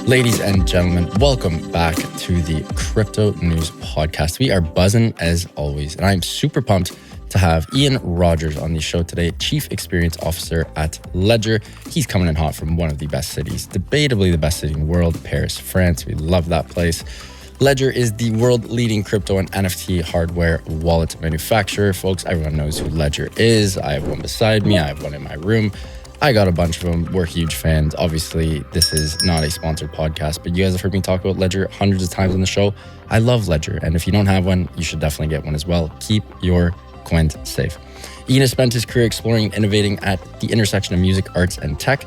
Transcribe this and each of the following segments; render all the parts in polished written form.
Ladies and gentlemen, welcome back to the Crypto News Podcast. We are buzzing as always, and I'm super pumped to have Ian Rogers on the show today, Chief Experience Officer at Ledger. He's coming in hot from one of the best cities, debatably the best city in the world, Paris, France. We love that place. Ledger is the world-leading crypto and NFT hardware wallet manufacturer. Folks, everyone knows who Ledger is. I have one beside me. I have one in my room. I got a bunch of them. We're huge fans. Obviously, this is not a sponsored podcast, but you guys have heard me talk about Ledger hundreds of times on the show. I love Ledger, and if you don't have one, you should definitely get one as well. Keep your coins safe. Ian has spent his career exploring and innovating at the intersection of music, arts, and tech.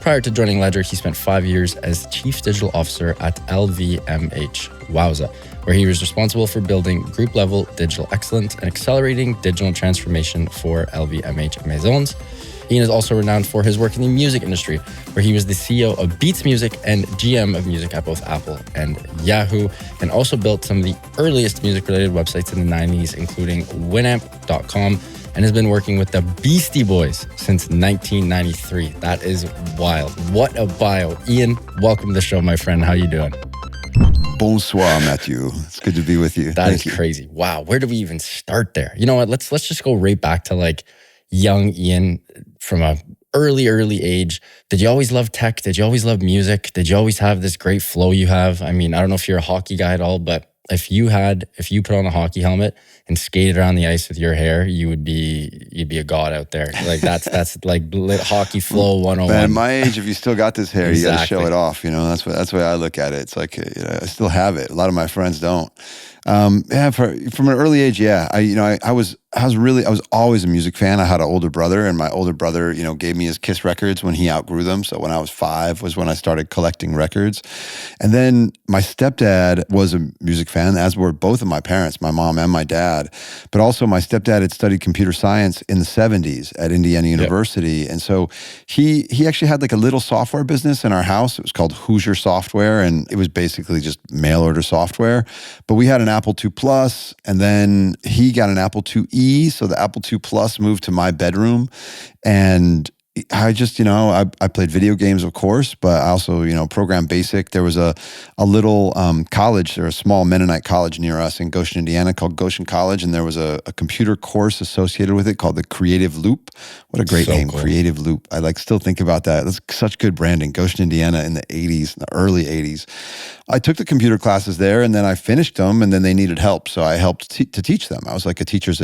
Prior to joining Ledger, he spent 5 years as Chief Digital Officer at LVMH, wowza, where he was responsible for building group-level digital excellence and accelerating digital transformation for LVMH maisons. Ian is also renowned for his work in the music industry, where he was the CEO of Beats Music and GM of music at both Apple and Yahoo, and also built some of the earliest music-related websites in the 90s, including Winamp.com, and has been working with the Beastie Boys since 1993. That is wild. What a bio. Ian, welcome to the show, my friend. How you doing? Bonsoir, Matthew. It's good to be with you. That is crazy. Wow. Where do we even start there? You know what? Let's just go right back to like young Ian from a early age. Did you always love tech? Did you always love music? Did you always have this great flow you have? I mean, I don't know if you're a hockey guy at all, but if you put on a hockey helmet and skated around the ice with your hair, you'd be a god out there. Like that's like hockey flow 101. Man, at my age, if you still got this hair, Exactly. You got to show it off. You know, that's the way I look at it. It's like, I still have it. A lot of my friends don't. From an early age, yeah. I was always a music fan. I had an older brother, and my older brother, gave me his Kiss records when he outgrew them. So when I was 5 was when I started collecting records. And then my stepdad was a music fan, as were both of my parents, my mom and my dad. But also my stepdad had studied computer science in the 70s at Indiana University. Yep. And so he actually had like a little software business in our house. It was called Hoosier Software, and it was basically just mail order software. But we had an Apple II Plus, and then he got an Apple IIe. So the Apple II Plus moved to my bedroom, and I just, I played video games, of course, but I also, programmed BASIC. There was a little college, or a small Mennonite college near us in Goshen, Indiana, called Goshen College, and there was a computer course associated with it called the Creative Loop. What a great name, cool. Creative Loop. I still think about that. That's such good branding. Goshen, Indiana in the 80s, in the early 80s. I took the computer classes there, and then I finished them, and then they needed help, so I helped to teach them. I was like a teacher's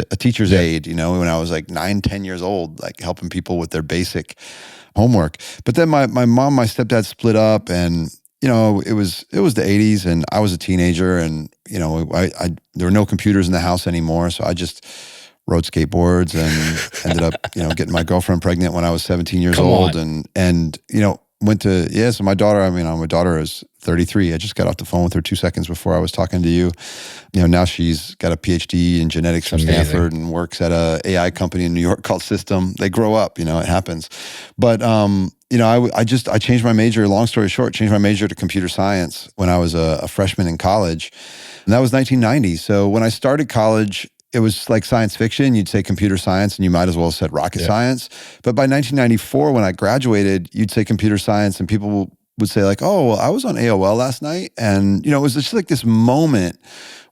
aide, when I was like 9, 10 years old, like helping people with their basic homework. But then my mom, my stepdad split up, and it was the 80s, and I was a teenager, and I there were no computers in the house anymore, so I just rode skateboards and ended up getting my girlfriend pregnant when I was 17 years old, and went to so my daughter is 33. I just got off the phone with her 2 seconds before I was talking to you. Now she's got a PhD in genetics from Stanford and works at a AI company in New York called System. They grow up, it happens. But I changed my major. Long story short, changed my major to computer science when I was a freshman in college, and that was 1990. So when I started college, it was like science fiction. You'd say computer science, and you might as well have said rocket science. But by 1994, when I graduated, you'd say computer science, and people would say like, oh, well, I was on AOL last night. And, it was just like this moment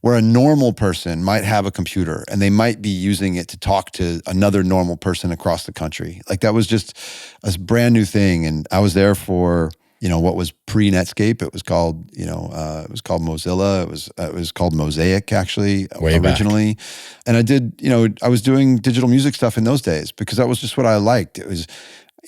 where a normal person might have a computer, and they might be using it to talk to another normal person across the country. Like that was just a brand new thing. And I was there for what was pre-Netscape. It was called, Mozilla. It was called Mosaic, actually, originally. Back. And I did, I was doing digital music stuff in those days because that was just what I liked. It was,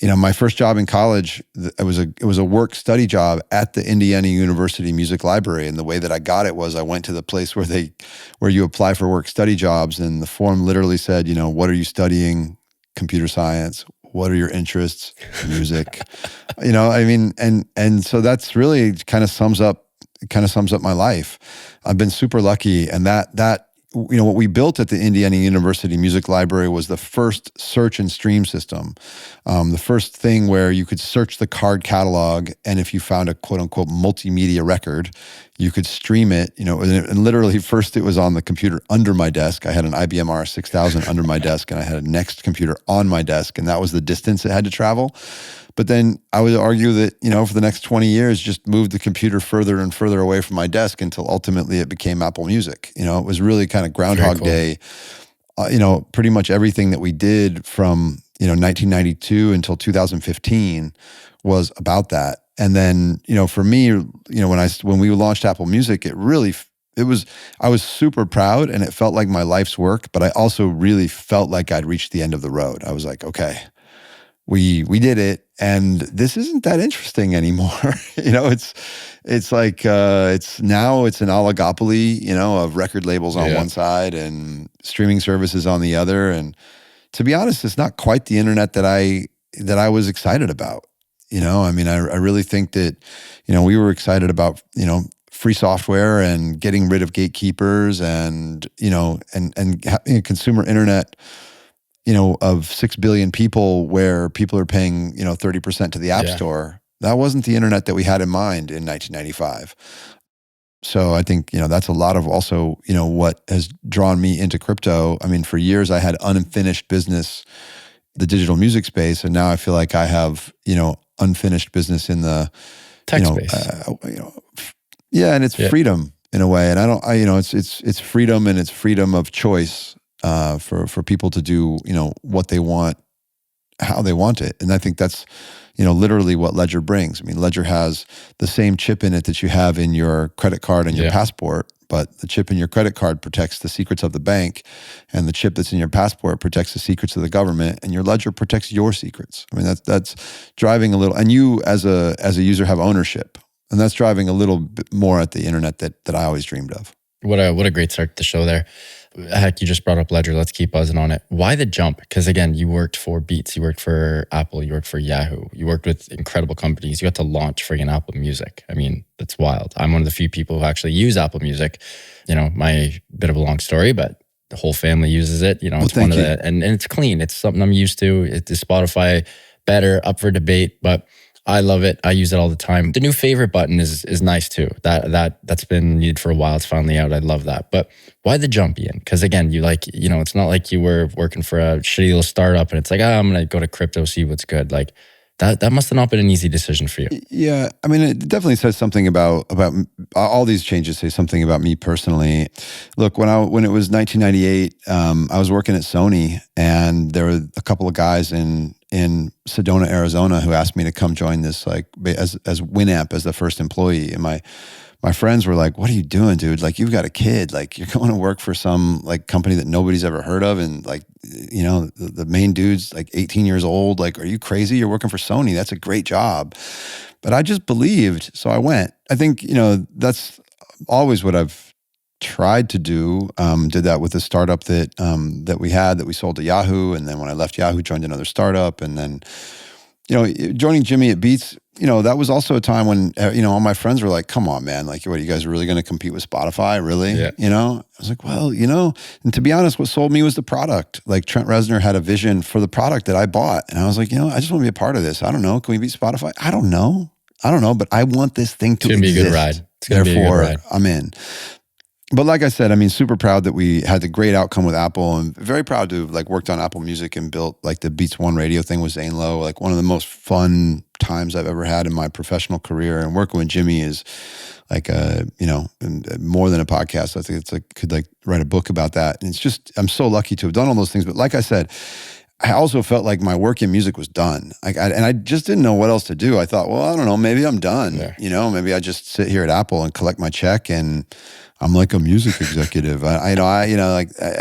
my first job in college, it was a work study job at the Indiana University Music Library. And the way that I got it was I went to the place where you apply for work study jobs, and the form literally said, what are you studying? Computer science. What are your interests? Music. And so that's really kind of sums up my life. I've been super lucky, and that what we built at the Indiana University Music Library was the first search and stream system. The first thing where you could search the card catalog, and if you found a quote unquote multimedia record, you could stream it, and literally first it was on the computer under my desk. I had an IBM RS-6000 under my desk, and I had a Next computer on my desk, and that was the distance it had to travel. But then I would argue that, for the next 20 years, just moved the computer further and further away from my desk until ultimately it became Apple Music. It was really kind of Groundhog cool. Day. Pretty much everything that we did from, 1992 until 2015 was about that. And then, for me, when we launched Apple Music, I was super proud and it felt like my life's work, but I also really felt like I'd reached the end of the road. I was like, okay, we did it, and this isn't that interesting anymore. It's like it's an oligopoly, of record labels on one side and streaming services on the other. And to be honest, it's not quite the internet that I was excited about. I really think that, we were excited about, free software and getting rid of gatekeepers and having a consumer internet, of 6 billion people where people are paying, 30% to the App Store. That wasn't the internet that we had in mind in 1995. So I think, that's a lot of also, what has drawn me into crypto. I mean, for years I had unfinished business, the digital music space. And now I feel like I have, unfinished business in the tech space. And it's freedom in a way. And it's freedom, and it's freedom of choice for people to do, what they want, how they want it. And I think that's, literally what Ledger brings. I mean, Ledger has the same chip in it that you have in your credit card and your passport, but the chip in your credit card protects the secrets of the bank, and the chip that's in your passport protects the secrets of the government, and your Ledger protects your secrets. I mean, that's driving a little, and you as a user have ownership, and that's driving a little bit more at the internet that I always dreamed of. What a great start to the show there. Heck, you just brought up Ledger. Let's keep buzzing on it. Why the jump? Because again, you worked for Beats, you worked for Apple, you worked for Yahoo, you worked with incredible companies. You got to launch friggin' Apple Music. I mean, that's wild. I'm one of the few people who actually use Apple Music. My bit of a long story, but the whole family uses it. It's one of the, and it's clean. It's something I'm used to. It's Spotify better, up for debate, but I love it. I use it all the time. The new favorite button is nice too. That's been needed for a while. It's finally out. I love that. But why the jump, Ian? Because again, it's not like you were working for a shitty little startup and it's like, I'm going to go to crypto, see what's good. Like that must have not been an easy decision for you. Yeah. I mean, it definitely says something about all these changes say something about me personally. Look, when it was 1998, I was working at Sony, and there were a couple of guys in Sedona, Arizona, who asked me to come join this, like as Winamp as the first employee. And my friends were like, "What are you doing, dude? Like, you've got a kid. Like, you're going to work for some like company that nobody's ever heard of, and like, the main dude's like 18 years old. Like, are you crazy? You're working for Sony. That's a great job." But I just believed, so I went. I think that's always what I've tried to do. Did that with a startup that we sold to Yahoo, and then when I left Yahoo, joined another startup, and then joining Jimmy at Beats. That was also a time when all my friends were like, "Come on, man! Like, what, you guys are really going to compete with Spotify? Really?" Yeah. I was like, "Well, and to be honest, what sold me was the product. Like, Trent Reznor had a vision for the product that I bought, and I was like, I just want to be a part of this. I don't know, can we beat Spotify? I don't know, but I want this thing to exist. It's gonna be a good ride. Therefore, I'm in." But like I said, I mean, super proud that we had the great outcome with Apple, and very proud to have worked on Apple Music and built like the Beats One radio thing with Zane Lowe, like one of the most fun times I've ever had in my professional career. And working with Jimmy is like more than a podcast. I think it's like could write a book about that. And it's just, I'm so lucky to have done all those things. But like I said, I also felt like my work in music was done. And I just didn't know what else to do. I thought, well, I don't know, maybe I'm done. Yeah. Maybe I just sit here at Apple and collect my check and I'm like a music executive. I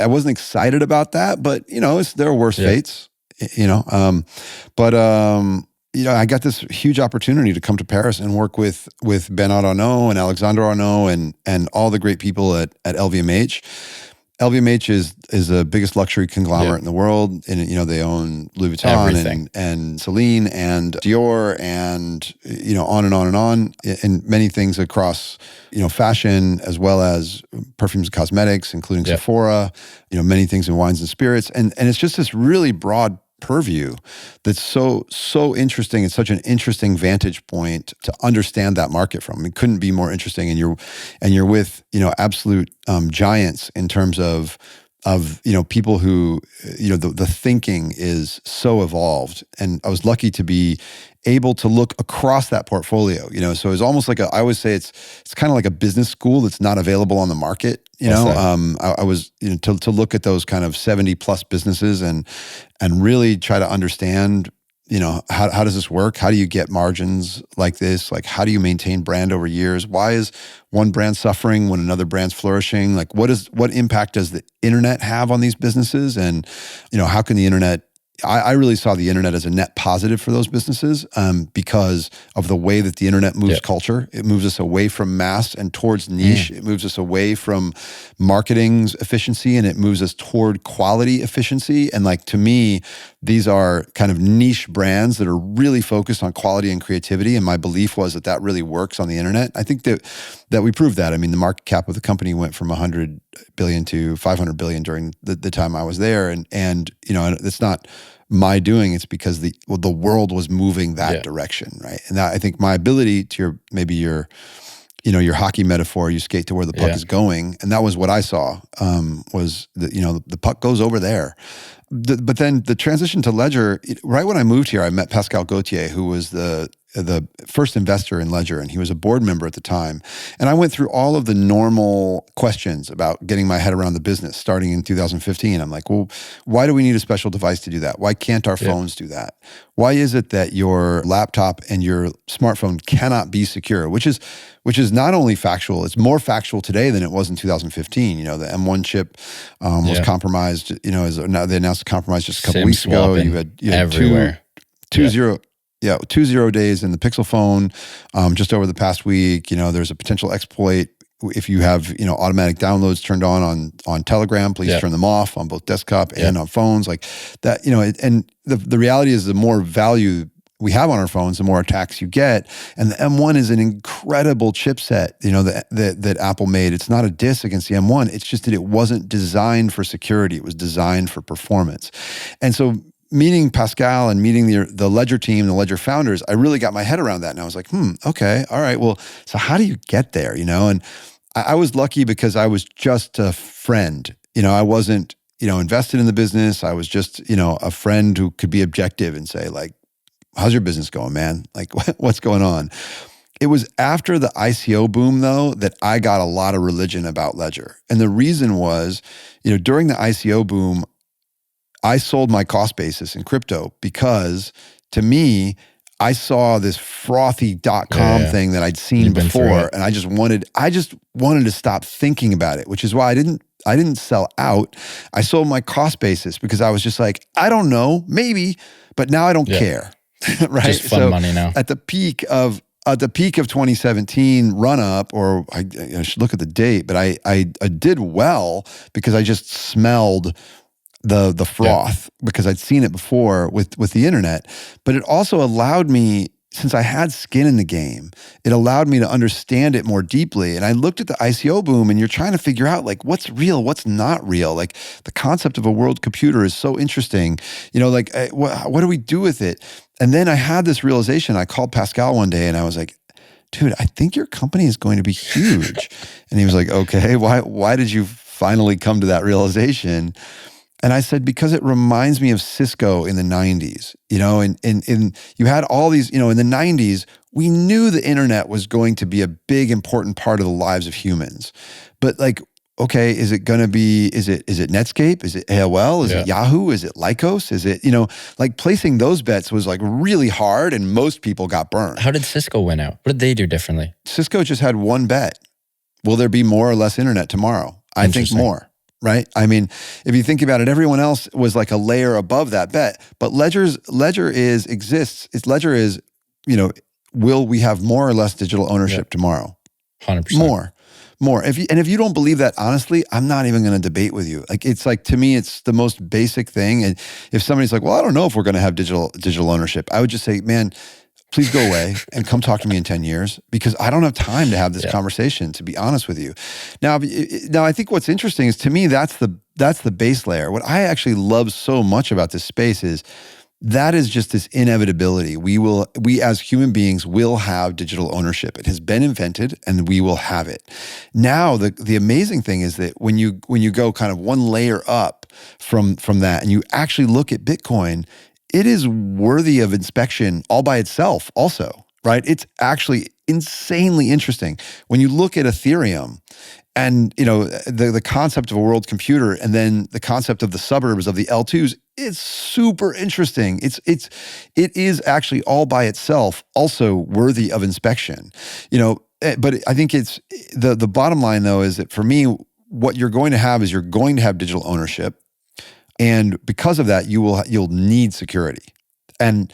wasn't excited about that, but there are worse fates, I got this huge opportunity to come to Paris and work with Bernard Arnault and Alexandre Arnault and all the great people at LVMH. LVMH is the biggest luxury conglomerate in the world, and they own Louis Vuitton and Celine and Dior and on and on and on, and many things across fashion as well as perfumes and cosmetics, including Sephora, many things in wines and spirits, and it's just this really broad purview that's so interesting. It's such an interesting vantage point to understand that market from. It couldn't be more interesting. And you're with absolute giants in terms of people who, the thinking is so evolved. And I was lucky to be able to look across that portfolio, so it's almost like I always say it's kind of like a business school that's not available on the market. I was, to look at those kind of 70 plus businesses and really try to understand, how does this work? How do you get margins like this? Like, how do you maintain brand over years? Why is one brand suffering when another brand's flourishing? Like, what impact does the internet have on these businesses? And, how can the internet, I really saw the internet as a net positive for those businesses because of the way that the internet moves culture. It moves us away from mass and towards niche. It moves us away from marketing's efficiency, and it moves us toward quality efficiency. And like, to me, these are kind of niche brands that are really focused on quality and creativity. And my belief was that really works on the internet. I think that we proved that. I mean, the market cap of the company went from 100 billion to 500 billion during the time I was there. And it's not my doing, it's because the world was moving that direction, right? And that, I think my ability to your hockey metaphor, you skate to where the puck is going. And that was what I saw, was that, the puck goes over there. But then the transition to Ledger, right when I moved here, I met Pascal Gauthier, who was the first investor in Ledger, and he was a board member at the time. And I went through all of the normal questions about getting my head around the business starting in 2015. I'm like, well, why do we need a special device to do that? Why can't our phones do that? Why is it that your laptop and your smartphone cannot be secure? Which is not only factual, it's more factual today than it was in 2015. The M1 chip was compromised, now they announced a compromise just a couple weeks ago. You had everywhere. two zero days in the Pixel phone. Just over the past week, there's a potential exploit. If you have, automatic downloads turned on Telegram, please turn them off on both desktop and on phones like that. And the reality is, the more value we have on our phones, the more attacks you get. And the M1 is an incredible chipset, that Apple made. It's not a diss against the M1. It's just that it wasn't designed for security. It was designed for performance. And so, meeting Pascal and meeting the Ledger team, the Ledger founders, I really got my head around that. And I was like, okay, all right. Well, so how do you get there, And I was lucky because I was just a friend. I wasn't, invested in the business. I was just, a friend who could be objective and say, like, how's your business going, man? Like, what's going on? It was after the ICO boom, though, that I got a lot of religion about Ledger. And the reason was, during the ICO boom, I sold my cost basis in crypto because, to me, I saw this frothy .com thing that I'd seen before, and I just wanted to stop thinking about it, which is why I didn't sell out. I sold my cost basis because I was just like, I don't know, maybe, but now I don't care, right? Just fun money now. At the peak of 2017 run up, or I should look at the date, but I did well because I just smelled the froth because I'd seen it before with the internet. But it also allowed me, since I had skin in the game, it allowed me to understand it more deeply. And I looked at the ICO boom, and you're trying to figure out, like, what's real, what's not real. Like, the concept of a world computer is so interesting. What do we do with it? And then I had this realization. I called Pascal one day and I was like, dude, I think your company is going to be huge. And he was like, okay, why did you finally come to that realization? And I said, because it reminds me of Cisco in the 90s, and you had all these, in the 90s, we knew the internet was going to be a big, important part of the lives of humans. But like, okay, is it Netscape? Is it AOL? Is it Yahoo? Is it Lycos? Is it, like, placing those bets was like really hard, and most people got burned. How did Cisco win out? What did they do differently? Cisco just had one bet. Will there be more or less internet tomorrow? I think more. Right? I mean, if you think about it, everyone else was like a layer above that bet. But Ledger exists. Ledger is, will we have more or less digital ownership tomorrow? 100%. More. If you don't believe that, honestly, I'm not even going to debate with you. Like, it's like, to me, it's the most basic thing. And if somebody's like, well, I don't know if we're going to have digital ownership, I would just say, man, please go away and come talk to me in 10 years, because I don't have time to have this conversation, to be honest with you. Now, I think what's interesting is, to me, that's the base layer. What I actually love so much about this space is that is just this inevitability. We as human beings will have digital ownership. It has been invented and we will have it. Now, the amazing thing is that when you go kind of one layer up from that and you actually look at Bitcoin, it is worthy of inspection all by itself also, right? It's actually insanely interesting. When you look at Ethereum, and the concept of a world computer, and then the concept of the suburbs of the L2s, is super interesting. It is actually all by itself also worthy of inspection. But I think it's the bottom line though is that for me, what you're going to have is you're going to have digital ownership, and because of that, you'll need security, and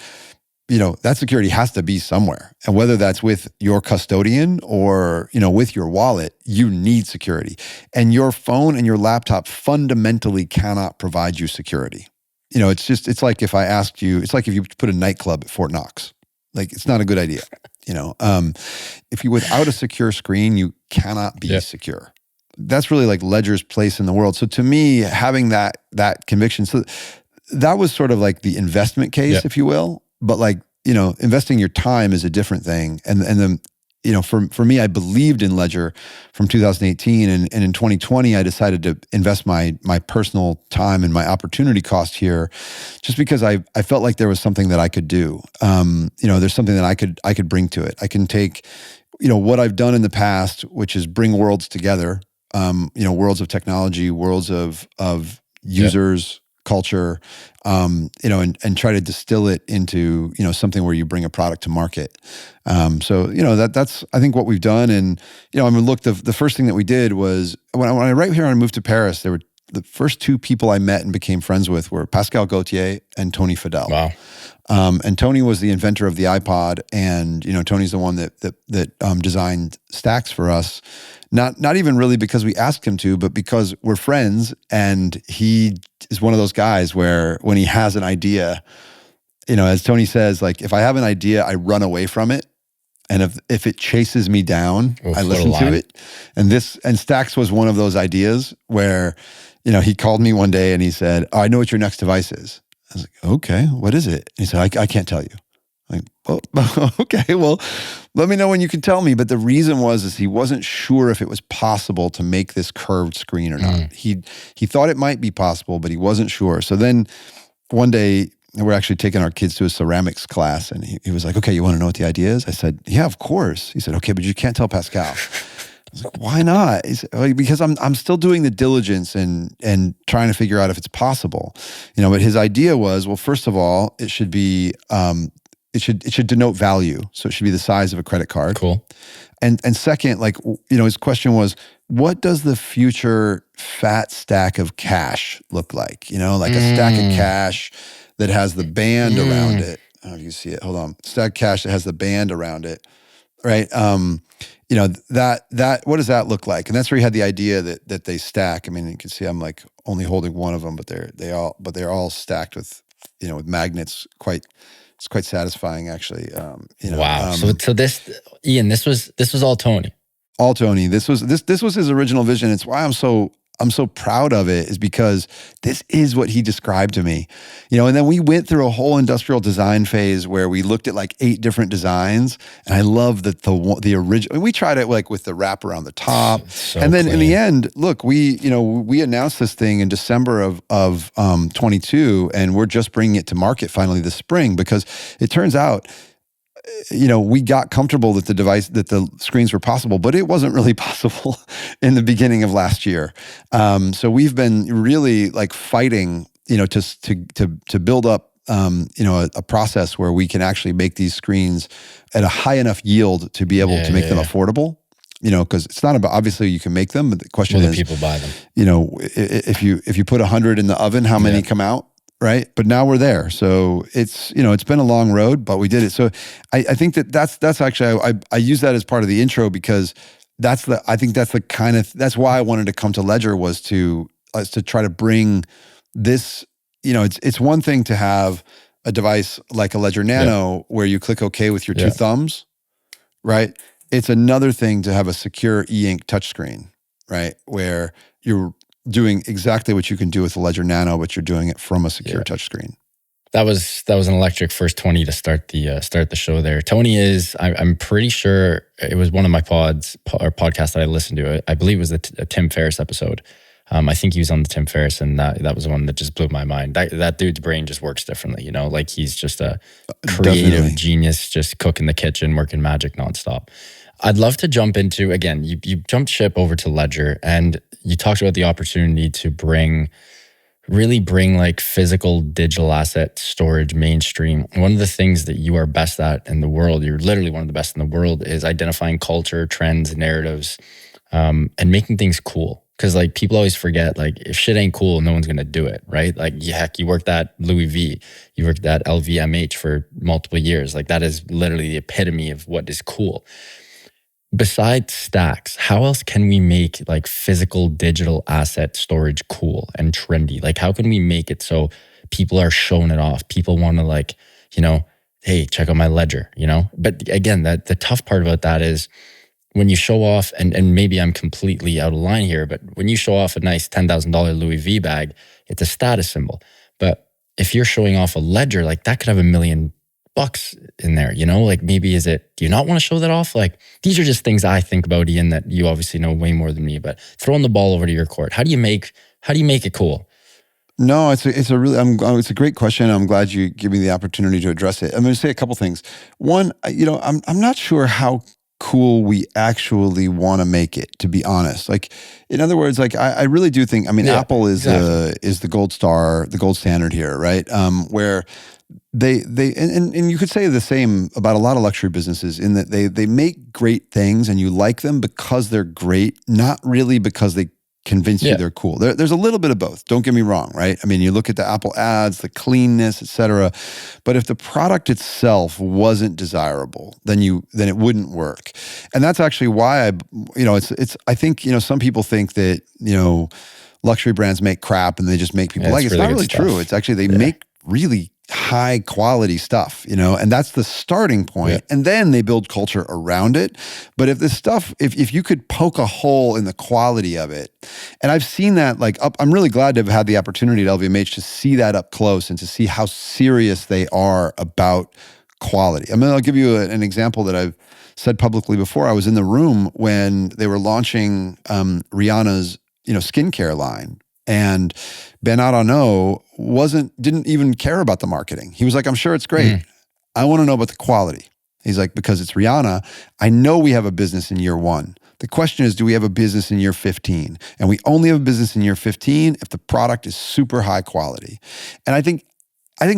that security has to be somewhere. And whether that's with your custodian or, with your wallet, you need security. And your phone and your laptop fundamentally cannot provide you security. It's like if I asked you, it's like if you put a nightclub at Fort Knox. Like, it's not a good idea. If you without a secure screen, you cannot be secure. That's really like Ledger's place in the world. So to me, having that conviction, so that was sort of like the investment case, if you will. But investing your time is a different thing. And then, for me, I believed in Ledger from 2018. And in 2020, I decided to invest my personal time and my opportunity cost here just because I felt like there was something that I could do. There's something that I could bring to it. I can take, what I've done in the past, which is bring worlds together, worlds of technology, worlds of users, culture, and try to distill it into, something where you bring a product to market. That's, I think, what we've done. And, look, the first thing that we did was when I right here, I moved to Paris, there were the first two people I met and became friends with were Pascal Gauthier and Tony Fadell. Wow. And Tony was the inventor of the iPod, and Tony's the one that designed Stax for us. Not even really because we asked him to, but because we're friends, and he is one of those guys where when he has an idea, as Tony says, like, if I have an idea, I run away from it. And if it chases me down, I listen to it. And Stax was one of those ideas where, he called me one day and he said, "Oh, I know what your next device is." I was like, "Okay, what is it?" And he said, I can't tell you. I'm like, "Oh, okay, well, let me know when you can tell me." But the reason is he wasn't sure if it was possible to make this curved screen or not. He thought it might be possible, but he wasn't sure. So then one day, we're actually taking our kids to a ceramics class, and he was like, "Okay, you want to know what the idea is?" I said, "Yeah, of course." He said, "Okay, but you can't tell Pascal." I was like, "Why not?" He said, "Well, because I'm still doing the diligence and trying to figure out if it's possible." But his idea was, well, first of all, it should be it should denote value, so it should be the size of a credit card. Cool. And second, his question was, what does the future fat stack of cash look like? Like a stack of cash that has the band around it. I don't know if you see it. Hold on. Stack cash that has the band around it, right? That what does that look like? And that's where he had the idea that they stack. I mean, you can see I'm like only holding one of them, but they're all stacked with with magnets. It's quite satisfying, actually. Wow. So this, Ian, this was all Tony. All Tony. This was his original vision. It's why I'm so proud of it, is because this is what he described to me. And then we went through a whole industrial design phase where we looked at like 8 different designs, and I love that the original. We tried it like with the wrap around the top, so and then clean. In the end, look, we announced this thing in December of 22, and we're just bringing it to market finally this spring, because it turns out, we got comfortable that the screens were possible, but it wasn't really possible in the beginning of last year. So we've been really like fighting, to build up, a process where we can actually make these screens at a high enough yield to be able to make them affordable. Because it's not about, obviously you can make them, but the question is, people buy them. If you put 100 in the oven, how many come out? Right. But now we're there. So it's been a long road, but we did it. So I think that's actually, I use that as part of the intro, because that's why I wanted to come to Ledger, was to try to bring this, it's one thing to have a device like a Ledger Nano where you click OK with your 2 thumbs, right? It's another thing to have a secure e-ink touchscreen, right? Where you're doing exactly what you can do with the Ledger Nano, but you're doing it from a secure touchscreen. That was an electric first 20 to start the show there. Tony is, I'm pretty sure it was one of my podcasts that I listened to. I believe it was a Tim Ferriss episode. I think he was on the Tim Ferriss, and that was the one that just blew my mind. That dude's brain just works differently, you know, like he's just a creative Definitely. genius, just cooking the kitchen, working magic nonstop. I'd love to jump into, again, you jumped ship over to Ledger, and you talked about the opportunity to really bring like physical digital asset storage mainstream. One of the things that you are best at in the world, you're literally one of the best in the world, is identifying culture, trends, narratives, and making things cool. Because like people always forget, like if shit ain't cool, no one's gonna do it, right? Like heck, you worked at Louis V, you worked at LVMH for multiple years. Like that is literally the epitome of what is cool. Besides Stax, how else can we make like physical digital asset storage cool and trendy? Like how can we make it so people are showing it off? People want to like, you know, hey, check out my ledger, you know? But again, that the tough part about that is when you show off, and maybe I'm completely out of line here, but when you show off a nice $10,000 Louis V bag, it's a status symbol. But if you're showing off a ledger, like that could have $1 million in there, you know, like maybe do you not want to show that off? Like these are just things I think about, Ian, that you obviously know way more than me, but throwing the ball over to your court, how do you make it cool? No, it's a great question. I'm glad you give me the opportunity to address it. I'm going to say a couple things. One, you know, I'm not sure how cool we actually want to make it, to be honest. Like, in other words, like I really do think, I mean, yeah, Apple is the gold standard here, right? Where and you could say the same about a lot of luxury businesses in that they make great things and you like them because they're great, not really because they convince you they're cool. There's a little bit of both. Don't get me wrong, right? I mean, you look at the Apple ads, the cleanness, et cetera. But if the product itself wasn't desirable, then it wouldn't work. And that's actually why I think, you know, some people think that, you know, luxury brands make crap and they just make people like it. It's not really true. It's actually, they make really high quality stuff, you know, and that's the starting point. And then they build culture around it. But if this stuff, if you could poke a hole in the quality of it, and I've seen that I'm really glad to have had the opportunity at LVMH to see that up close and to see how serious they are about quality. I mean, I'll give you an example that I've said publicly before. I was in the room when they were launching Rihanna's, you know, skincare line. And Bernard Arnault didn't even care about the marketing. He was like, I'm sure it's great. I want to know about the quality. He's like, because it's Rihanna, I know we have a business in year 1. The question is, do we have a business in year 15? And we only have a business in year 15 if the product is super high quality. And I think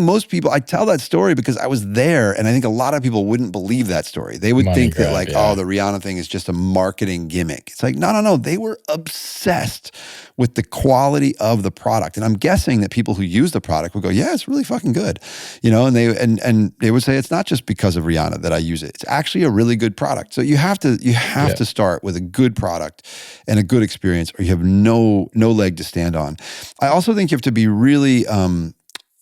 most people, I tell that story because I was there, and I think a lot of people wouldn't believe that story. They would think that oh, the Rihanna thing is just a marketing gimmick. It's like, no. They were obsessed with the quality of the product. And I'm guessing that people who use the product would go, yeah, it's really fucking good. You know, and they would say, it's not just because of Rihanna that I use it. It's actually a really good product. So you have to start with a good product and a good experience, or you have no leg to stand on. I also think you have to be really,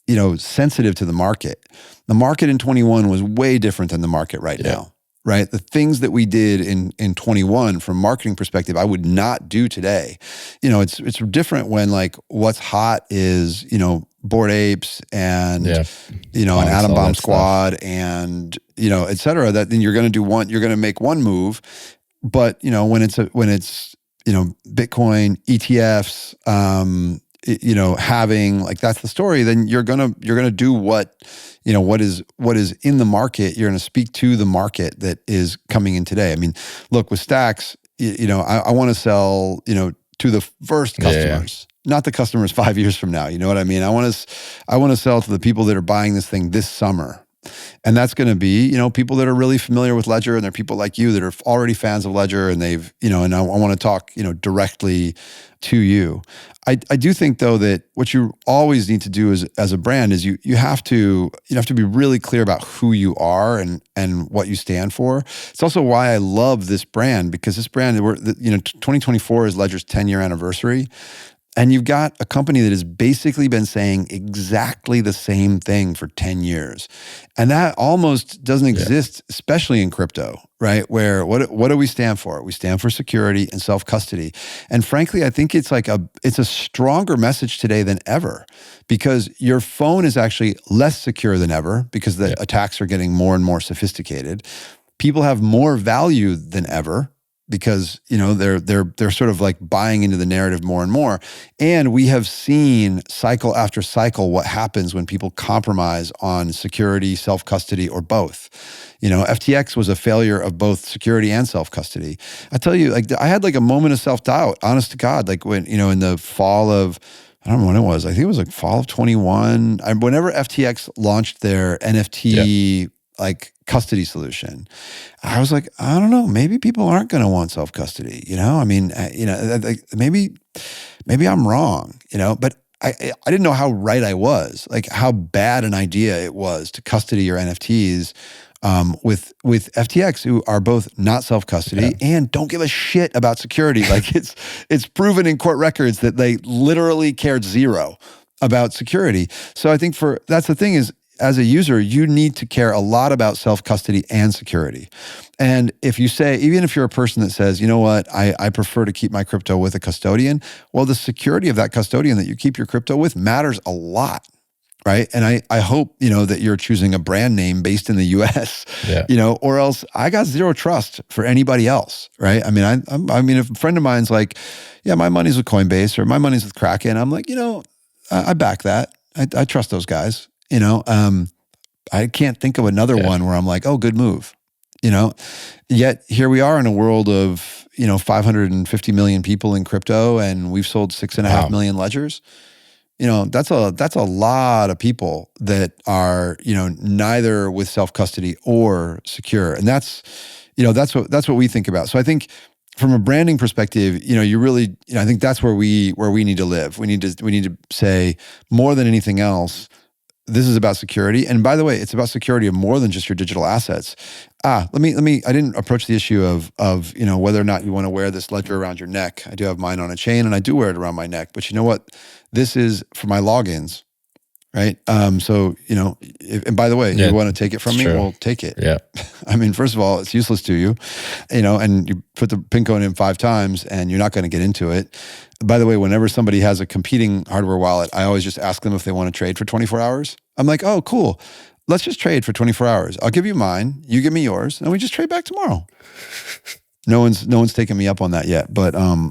you know, sensitive to the market. The market in 21 was way different than the market right now, right? The things that we did in 21 from a marketing perspective, I would not do today. You know, it's different when like what's hot is, you know, Bored Apes and, you know, an Atom Bomb Squad and, you know, et cetera, that then you're going to make one move. But, you know, when it's, you know, Bitcoin, ETFs, you know, having like, that's the story, then you're gonna do what is in the market. You're gonna speak to the market that is coming in today. I mean, look, with Stax, you know, I want to sell, you know, to the first customers, not the customers 5 years from now. You know what I mean? I want to sell to the people that are buying this thing this summer. And that's going to be, you know, people that are really familiar with Ledger, and they're people like you that are already fans of Ledger, and they've, you know, and I want to talk, you know, directly to you. I do think though that what you always need to do as a brand is you have to be really clear about who you are and what you stand for. It's also why I love this brand, because this brand, you know, 2024 is Ledger's 10-year anniversary. And you've got a company that has basically been saying exactly the same thing for 10 years. And that almost doesn't exist, especially in crypto, right? Where what do we stand for? We stand for security and self-custody. And frankly, I think it's a stronger message today than ever, because your phone is actually less secure than ever because the attacks are getting more and more sophisticated. People have more value than ever, because they're sort of like buying into the narrative more and more. And we have seen cycle after cycle what happens when people compromise on security, self-custody, or both. FTX was a failure of both security and self-custody. I tell you, like, I had like a moment of self-doubt, honest to God, like when, in the fall of, I don't know when it was. I think it was like fall of 21. Whenever FTX launched their NFT like custody solution, I was like, I don't know, maybe people aren't going to want self-custody. I mean, maybe I'm wrong, but I didn't know how right I was, like how bad an idea it was to custody your NFTs with FTX, who are both not self-custody and don't give a shit about security. Like it's proven in court records that they literally cared zero about security. So I think that's the thing is, as a user, you need to care a lot about self-custody and security. And if you say, even if you're a person that says, you know what, I prefer to keep my crypto with a custodian, well, the security of that custodian that you keep your crypto with matters a lot, right? And I hope, that you're choosing a brand name based in the US, or else I got zero trust for anybody else, right? I mean, I mean, if a friend of mine's like, yeah, my money's with Coinbase or my money's with Kraken, I'm like, I back that. I trust those guys. I can't think of another one where I'm like, oh, good move, Yet here we are in a world of, 550 million people in crypto, and we've sold 6.5 million ledgers. That's a lot of people that are, neither with self-custody or secure. And that's what we think about. So I think from a branding perspective, you really, I think that's where we need to live. We need to say, more than anything else, this is about security. And by the way, it's about security of more than just your digital assets. I didn't approach the issue of whether or not you want to wear this ledger around your neck. I do have mine on a chain and I do wear it around my neck, but you know what? This is for my logins, right? So, and by the way, you want to take it from me? True. Well, take it. Yeah. I mean, first of all, it's useless to you, and you put the PIN code in 5 times and you're not going to get into it. By the way, whenever somebody has a competing hardware wallet, I always just ask them if they want to trade for 24 hours. I'm like, oh, cool. Let's just trade for 24 hours. I'll give you mine. You give me yours. And we just trade back tomorrow. No one's taken me up on that yet, but I'm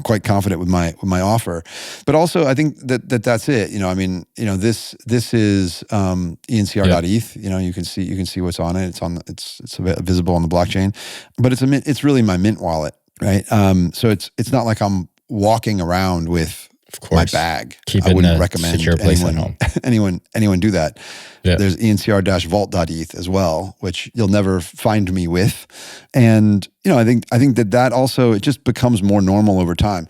quite confident with my offer. But also, I think that's it. This is ENCR.eth. You can see what's on it. It's visible on the blockchain, but it's really my Mint wallet, right? So it's not like I'm walking around with my bag. I wouldn't recommend secure place at home. anyone do that. Yeah. There's ENCR-vault.eth as well, which you'll never find me with. And, I think that also, it just becomes more normal over time.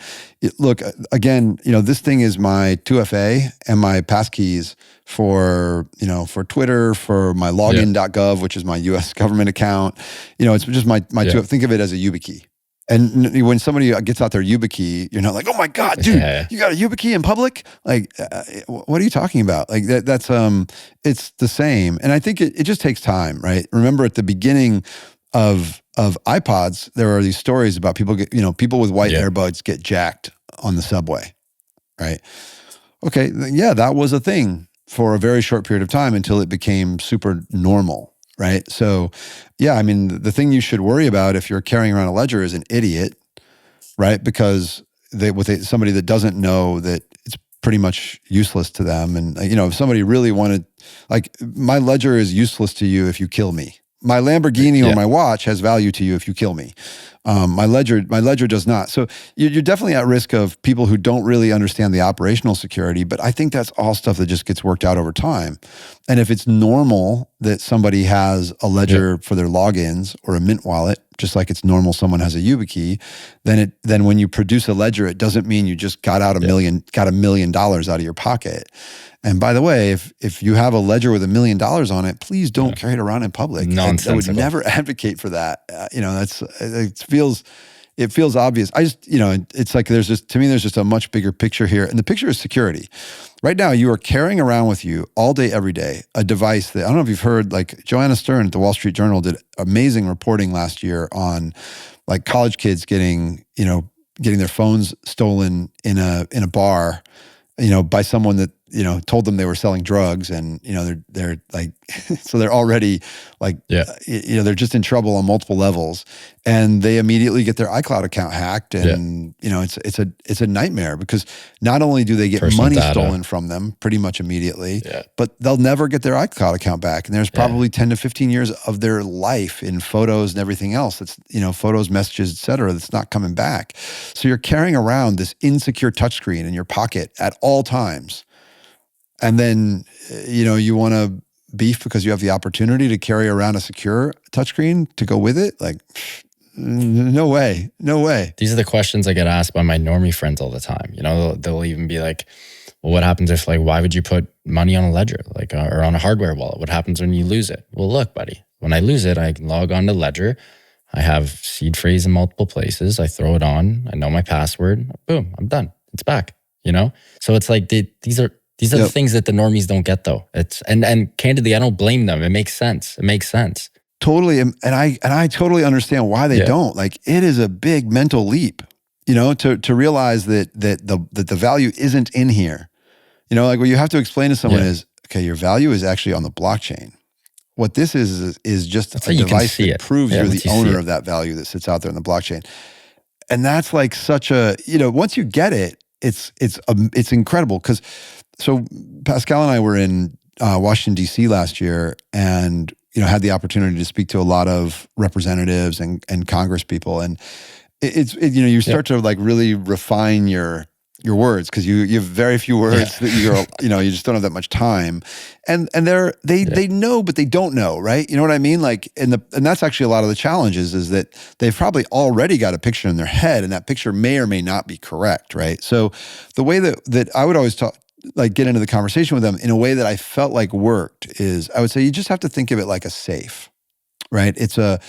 Look, again, this thing is my 2FA and my passkeys for Twitter, for my login.gov, which is my US government account. It's just my 2FA. Think of it as a YubiKey. And when somebody gets out their YubiKey, you're not like, oh my God, dude, you got a YubiKey in public? Like, what are you talking about? Like that's it's the same. And I think it just takes time, right? Remember at the beginning of iPods, there are these stories about people people with white earbuds get jacked on the subway, right? Okay, that was a thing for a very short period of time until it became super normal. Right. So, the thing you should worry about if you're carrying around a ledger is an idiot, right? Because somebody that doesn't know that it's pretty much useless to them. And, if somebody really wanted, like, my ledger is useless to you if you kill me. My Lamborghini or my watch has value to you if you kill me. My ledger does not. So you're definitely at risk of people who don't really understand the operational security, but I think that's all stuff that just gets worked out over time. And if it's normal that somebody has a ledger for their logins or a Mint wallet, just like it's normal someone has a YubiKey, then when you produce a ledger, it doesn't mean you just got $1 million out of your pocket. And by the way, if you have a ledger with $1 million on it, please don't carry it around in public. I would never advocate for that. It it feels obvious. I just, it's like there's just a much bigger picture here. And the picture is security. Right now, you are carrying around with you all day, every day, a device that, I don't know if you've heard, like Joanna Stern at the Wall Street Journal did amazing reporting last year on like college kids getting their phones stolen in a bar, by someone that, told them they were selling drugs, and, they're like, so they're already like, they're just in trouble on multiple levels, and they immediately get their iCloud account hacked, and, it's a nightmare, because not only do they get Personal money data stolen from them pretty much immediately, but they'll never get their iCloud account back. And there's probably 10 to 15 years of their life in photos and everything else that's, photos, messages, et cetera, that's not coming back. So you're carrying around this insecure touchscreen in your pocket at all times. And then, you want to beef because you have the opportunity to carry around a secure touchscreen to go with it? Like, no way. These are the questions I get asked by my normie friends all the time. They'll even be like, well, what happens if, like, why would you put money on a ledger, like, or on a hardware wallet? What happens when you lose it? Well, look, buddy, when I lose it, I can log on to Ledger. I have seed phrase in multiple places. I throw it on. I know my password. Boom, I'm done. It's back. So it's like these are the things that the normies don't get, though. It's and candidly, I don't blame them. It makes sense. Totally, and I totally understand why they don't. Like, it is a big mental leap, to realize that the value isn't in here. Like what you have to explain to someone is, okay, your value is actually on the blockchain. What this is just a device that proves you're the owner of that value that sits out there in the blockchain. And that's like such a, once you get it, it's incredible. Because so Pascal and I were in Washington, D.C. last year, and had the opportunity to speak to a lot of representatives and Congress people, and you start to like really refine your words, because you have very few words that you just don't have that much time, and they know, but they don't know, right? You know what I mean? Like, and that's actually a lot of the challenges, is that they've probably already got a picture in their head, and that picture may or may not be correct, right? So the way that I would always get into the conversation with them in a way that I felt like worked is, I would say, you just have to think of it like a safe, right? It's there's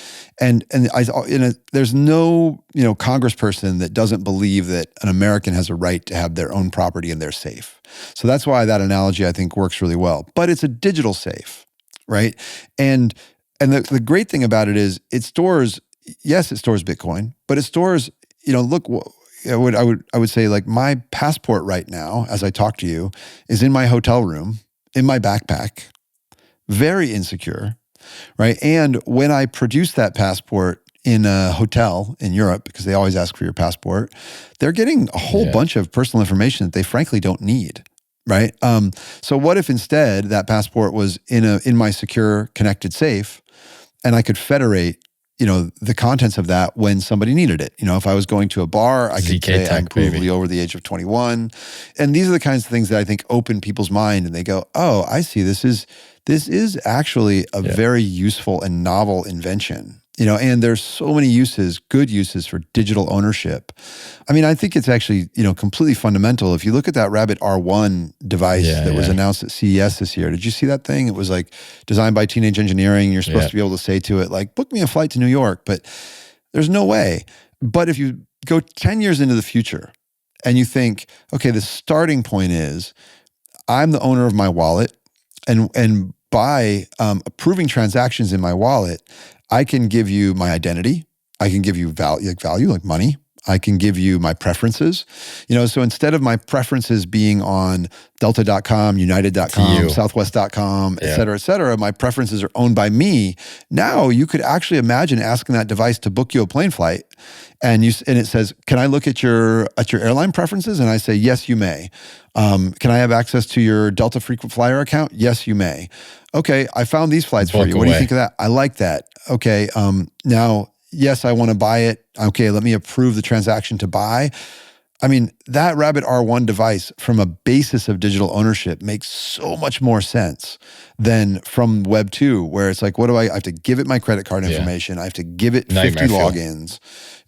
no, congressperson that doesn't believe that an American has a right to have their own property in their safe. So that's why that analogy, I think, works really well. But it's a digital safe, right? And the great thing about it is it stores Bitcoin, but it stores, I would say, like, my passport right now, as I talk to you, is in my hotel room, in my backpack, very insecure, right? And when I produce that passport in a hotel in Europe, because they always ask for your passport, they're getting a whole bunch of personal information that they frankly don't need, right? So what if instead that passport was in my secure connected safe, and I could federate the contents of that when somebody needed it? If I was going to a bar, I could say I'm provably over the age of 21. And these are the kinds of things that I think open people's mind, and they go, oh, I see, this is actually a very useful and novel invention. And there's so many good uses for digital ownership. I mean, I think it's actually, completely fundamental. If you look at that Rabbit R1 device that was announced at CES this year, did you see that thing? It was like designed by Teenage Engineering. You're supposed to be able to say to it, like, book me a flight to New York, but there's no way. But if you go 10 years into the future and you think, okay, the starting point is I'm the owner of my wallet, and by approving transactions in my wallet, I can give you my identity. I can give you value like money. I can give you my preferences. So instead of my preferences being on Delta.com, United.com, Southwest.com, et cetera, my preferences are owned by me. Now you could actually imagine asking that device to book you a plane flight, and it says, "Can I look at your airline preferences?" And I say, "Yes, you may." Can I have access to your Delta frequent flyer account? Yes, you may. Okay, I found these flights for you. What do you think of that? I like that. Okay, now, yes, I want to buy it. Okay, let me approve the transaction to buy. I mean, that Rabbit R1 device, from a basis of digital ownership, makes so much more sense than from Web 2, where it's like, I have to give it my credit card information. I have to give it 50 logins.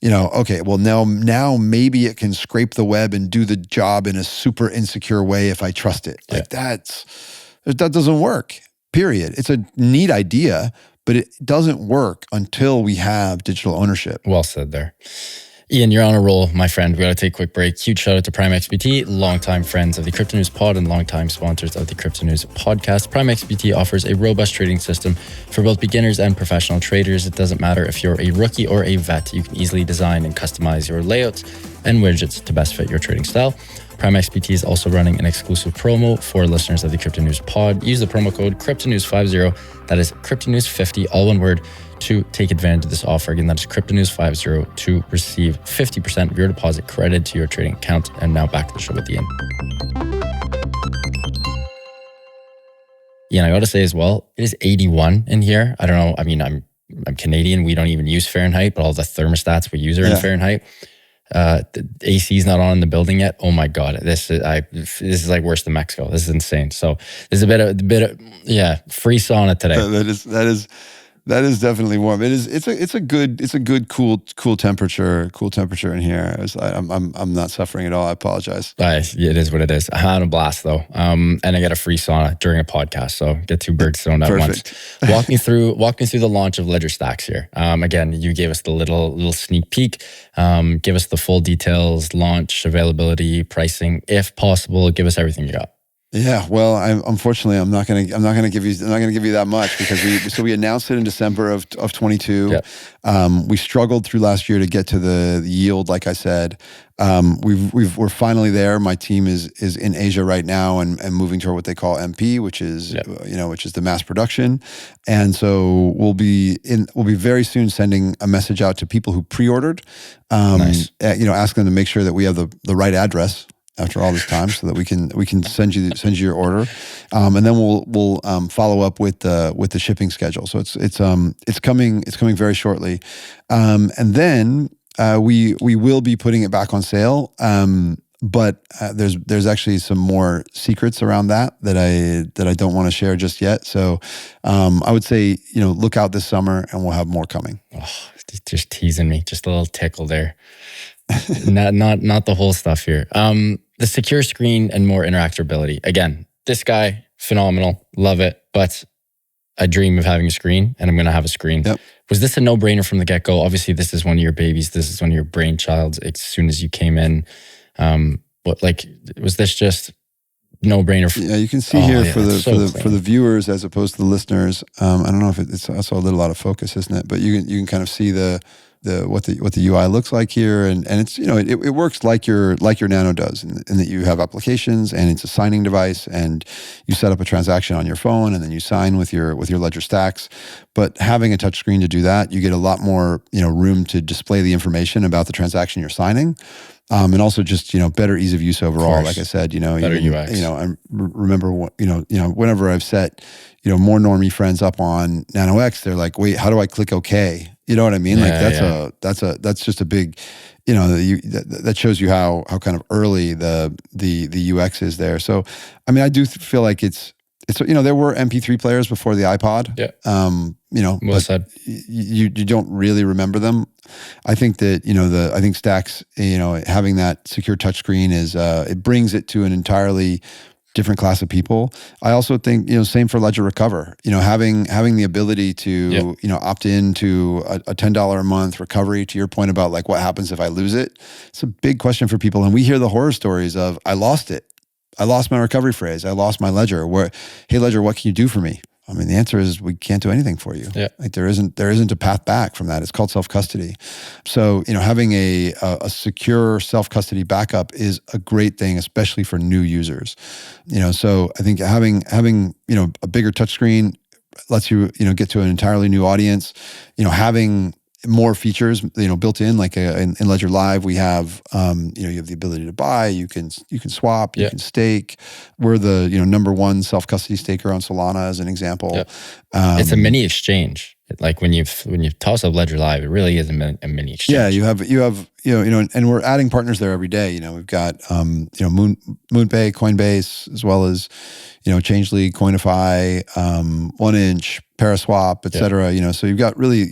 Okay, well, now maybe it can scrape the web and do the job in a super insecure way if I trust it. Like, that doesn't work, period. It's a neat idea, but it doesn't work until we have digital ownership. Well said there. Ian, you're on a roll, my friend. We got to take a quick break. Huge shout out to Prime XBT, longtime friends of the Crypto News Pod and longtime sponsors of the Crypto News Podcast. Prime XBT offers a robust trading system for both beginners and professional traders. It doesn't matter if you're a rookie or a vet, you can easily design and customize your layouts and widgets to best fit your trading style. Prime XBT is also running an exclusive promo for listeners of the Crypto News Pod. Use the promo code CryptoNews50, that is CryptoNews50, all one word, to take advantage of this offer. Again, that is CryptoNews50 to receive 50% of your deposit credited to your trading account. And now back to the show with Ian. Ian, I got to say as well, it is 81 in here. I don't know. I mean, I'm Canadian. We don't even use Fahrenheit, but all the thermostats we use are in Fahrenheit. The AC is not on in the building yet. Oh my God, this is like worse than Mexico. This is insane. So there's a bit of free sauna today. That is definitely warm. It's a good cool temperature in here. I'm not suffering at all. I apologize. It is what it is. I'm having a blast though. And I get a free sauna during a podcast, so get two birds thrown at once. Walk me through the launch of Ledger Stax here. Again, you gave us the little sneak peek. Give us the full details, launch, availability, pricing, if possible. Give us everything you got. Yeah, well, unfortunately I'm not going to give you that much because we announced it in December of 22. Yep. We struggled through last year to get to the yield, like I said. We're finally there. My team is in Asia right now and moving toward what they call MP, which is which is the mass production. And so we'll be very soon sending a message out to people who pre-ordered, nice. Asking them to make sure that we have the right address after all this time, so that we can send you your order, and then we'll follow up with the shipping schedule. So it's coming very shortly, and then we will be putting it back on sale. But there's actually some more secrets around that I don't want to share just yet. So I would say look out this summer, and we'll have more coming. Oh, just teasing me, just a little tickle there. not the whole stuff here. The secure screen and more interactability. Again, this guy, phenomenal, love it. But I dream of having a screen, and I'm going to have a screen. Yep. Was this a no-brainer from the get-go? Obviously, this is one of your babies. This is one of your brainchilds. As soon as you came in, was this just no-brainer? Yeah, you can see for the viewers as opposed to the listeners. I don't know if it's also a little out of focus, isn't it? But you can kind of see what the UI looks like here, and it's it works like your Nano does, in that you have applications and it's a signing device, and you set up a transaction on your phone, and then you sign with your Ledger Stax. But having a touch screen to do that, you get a lot more room to display the information about the transaction you're signing. And also just better ease of use overall. Like I said, better UX. I remember whenever I've set more normie friends up on Nano X, they're like, wait, how do I click OK? You know what I mean? Yeah, that's just a big, that shows you how kind of early the UX is there. So I mean, I do feel like it's there were MP3 players before the iPod. Yeah. Well said. You don't really remember them. I think that I think Stax, having that secure touchscreen is it brings it to an entirely different class of people. I also think same for Ledger Recover. Having the ability to opt into a $10 a month recovery. To your point about like what happens if I lose it, it's a big question for people, and we hear the horror stories of I lost it. I lost my recovery phrase. I lost my Ledger. Hey Ledger, what can you do for me? I mean, the answer is we can't do anything for you. Yeah. Like there isn't a path back from that. It's called self-custody. So, having a secure self-custody backup is a great thing, especially for new users. So I think having a bigger touchscreen lets you, get to an entirely new audience. Having more features, built in, like in Ledger Live, we have, you have the ability to buy, you can swap, you can stake. We're the, number one self-custody staker on Solana as an example. Yeah. It's a mini exchange. Like when you toss up Ledger Live, it really is a mini exchange. Yeah, you have, and we're adding partners there every day. We've got, MoonPay, Coinbase, as well as, Changely, Coinify, 1inch, Paraswap, et cetera. So you've got really,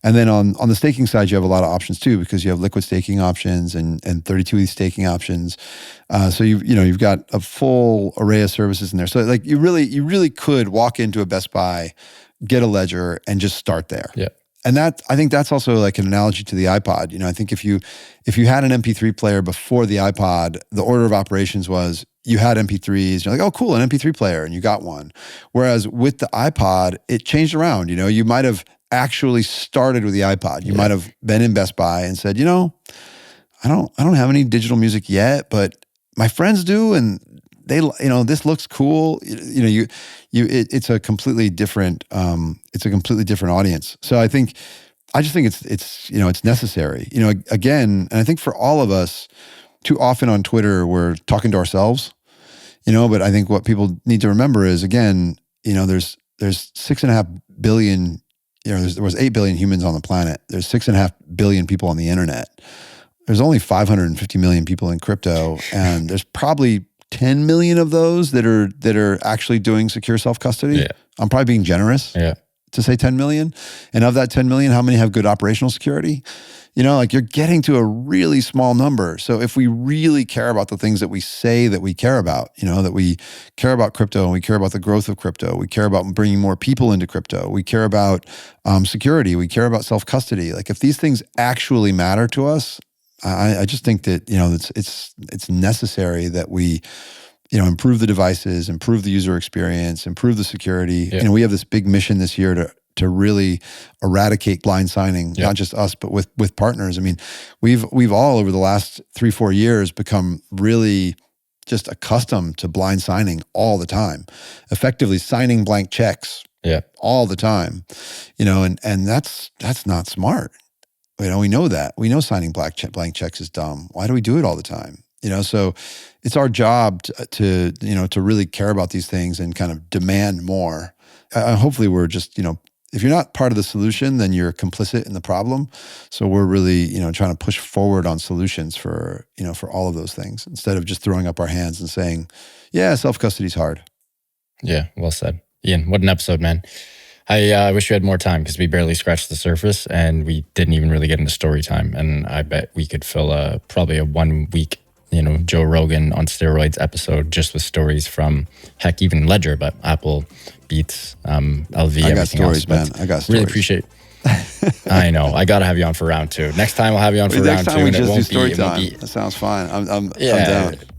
and then on the staking side, you have a lot of options too, because you have liquid staking options and 32 ETH staking options. So you've got a full array of services in there. So like you really could walk into a Best Buy, get a Ledger, and just start there. Yeah. And that, I think that's also like an analogy to the iPod. I think if you had an MP3 player before the iPod, the order of operations was you had MP3s, you're like, oh, cool, an MP3 player, and you got one. Whereas with the iPod, it changed around. You might have actually started with the iPod. You might have been in Best Buy and said, I don't have any digital music yet, but my friends do, and they, this looks cool. It's a completely different audience. So I just think it's necessary. Again, and I think for all of us, too often on Twitter we're talking to ourselves. But I think what people need to remember is, again, there's 6.5 billion. There was 8 billion humans on the planet. There's 6.5 billion people on the internet. There's only 550 million people in crypto, and there's probably 10 million of those that are actually doing secure self-custody. Yeah. I'm probably being generous to say 10 million. And of that 10 million, how many have good operational security? You're getting to a really small number. So if we really care about the things that we say that we care about, that we care about crypto and we care about the growth of crypto, we care about bringing more people into crypto, we care about security, we care about self-custody. Like if these things actually matter to us, I just think that, it's necessary that we, improve the devices, improve the user experience, improve the security. Yeah. We have this big mission this year to really eradicate blind signing, not just us, but with partners. I mean, we've all over the last 3-4 years become really just accustomed to blind signing all the time, effectively signing blank checks all the time, and that's not smart. We know that. We know signing blank checks is dumb. Why do we do it all the time? So it's our job to really care about these things and kind of demand more. Hopefully we're just, if you're not part of the solution, then you're complicit in the problem. So we're really, trying to push forward on solutions for all of those things instead of just throwing up our hands and saying, yeah, self-custody is hard. Yeah, well said. Ian, what an episode, man. I wish we had more time because we barely scratched the surface and we didn't even really get into story time. And I bet we could fill probably a 1 week, Joe Rogan on steroids episode just with stories from, heck, even Ledger, but Apple, Beats, LV, I got everything stories, else. man. I got stories. Really appreciate. I know. I got to have you on for round 2. Next time I'll have you on for round 2. And it won't story be, time. That sounds fine. I'm down.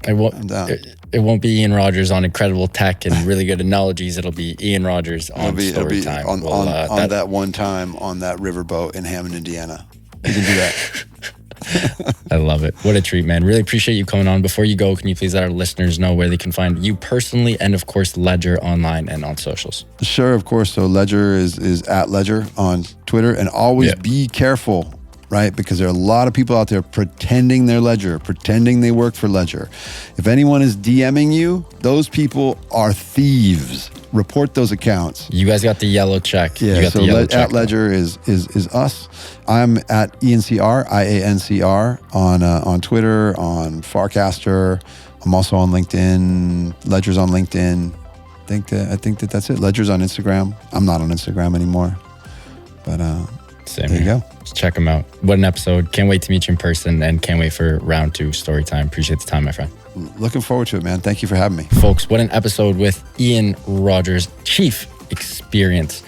I'm down. It won't be Ian Rogers on incredible tech and really good analogies. It'll be Ian Rogers on story time. On that one time on that riverboat in Hammond, Indiana. You can do that. I love it. What a treat, man. Really appreciate you coming on. Before you go, can you please let our listeners know where they can find you personally and, of course, Ledger online and on socials? Sure, of course. So Ledger is at Ledger on Twitter. And always be careful, right? Because there are a lot of people out there pretending they're Ledger, pretending they work for Ledger. If anyone is DMing you, those people are thieves. Report those accounts. You guys got the yellow check. Yeah, so at Ledger is us. I'm at IANCR, IANCR on Twitter, on Farcaster. I'm also on LinkedIn. Ledger's on LinkedIn. I think that's it. Ledger's on Instagram. I'm not on Instagram anymore. But Same there you here. go. Just check them out. What an episode. Can't wait to meet you in person and can't wait for round 2 story time. Appreciate the time, my friend. Looking forward to it, man. Thank you for having me. Folks, what an episode with Ian Rogers, Chief Experience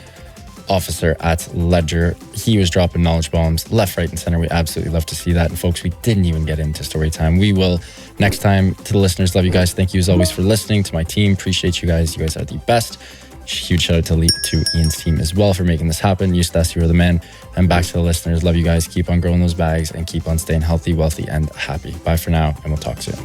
Officer at Ledger. He was dropping knowledge bombs left, right, and center. We absolutely love to see that. And folks, we didn't even get into story time. We will next time. To the listeners, love you guys. Thank you as always for listening. To my team, appreciate you guys. You guys are the best. Huge shout out to Ian's team as well for making this happen. Eustace, you're the man. And back to the listeners, love you guys. Keep on growing those bags and keep on staying healthy, wealthy, and happy. Bye for now, and we'll talk soon.